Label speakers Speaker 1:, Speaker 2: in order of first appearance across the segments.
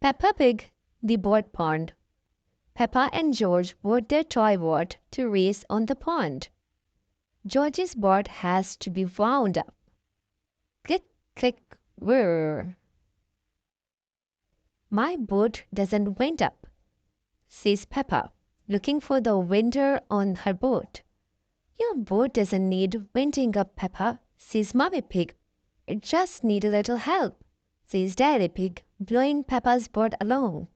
Speaker 1: Peppa Pig, the boat pond. Peppa and George board their toy boat to race on the pond. George's boat has to be wound up. Click, click, whir. My boat doesn't wind up, says Peppa, looking for the winder on her boat. Your boat doesn't need winding up, Peppa, says Mummy Pig. It just needs a little help, says Daddy Pig, blowing Peppa's boat along.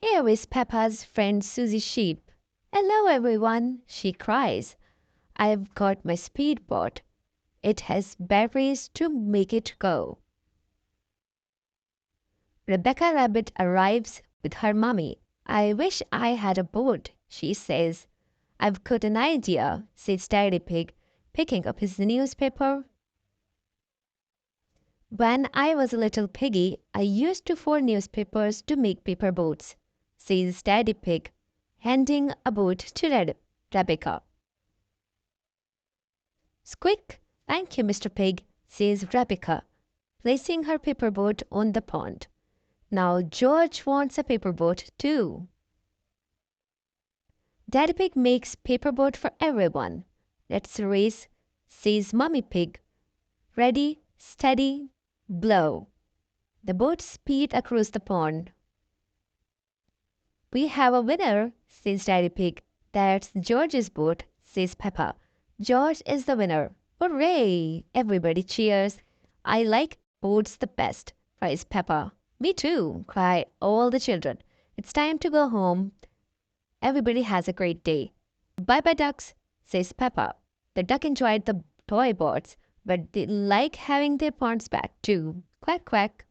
Speaker 1: Here is Peppa's friend Susie Sheep. Hello, everyone, she cries. I've got my speedboat. It has batteries to make it go. Rebecca Rabbit arrives with her mummy. I wish I had a boat, she says. I've got an idea, says Daddy Pig, picking up his newspaper. When I was a little piggy, I used to fold newspapers to make paper boats, says Daddy Pig, handing a boat to Rebecca. Squeak! Thank you, Mr. Pig, says Rebecca, placing her paper boat on the pond. Now George wants a paper boat too. Daddy Pig makes paper boat for everyone. Let's race, says Mummy Pig. Ready, steady, blow. The boat speed across the pond. We have a winner, says Daddy Pig. That's George's boat, says Peppa. George is the winner. Hooray! Everybody cheers. I like boats the best, cries Peppa. Me too, cry all the children. It's time to go home. Everybody has a great day. Bye-bye, ducks, says Peppa. The duck enjoyed the toy boats, but they like having their ponds back too. Quack, quack.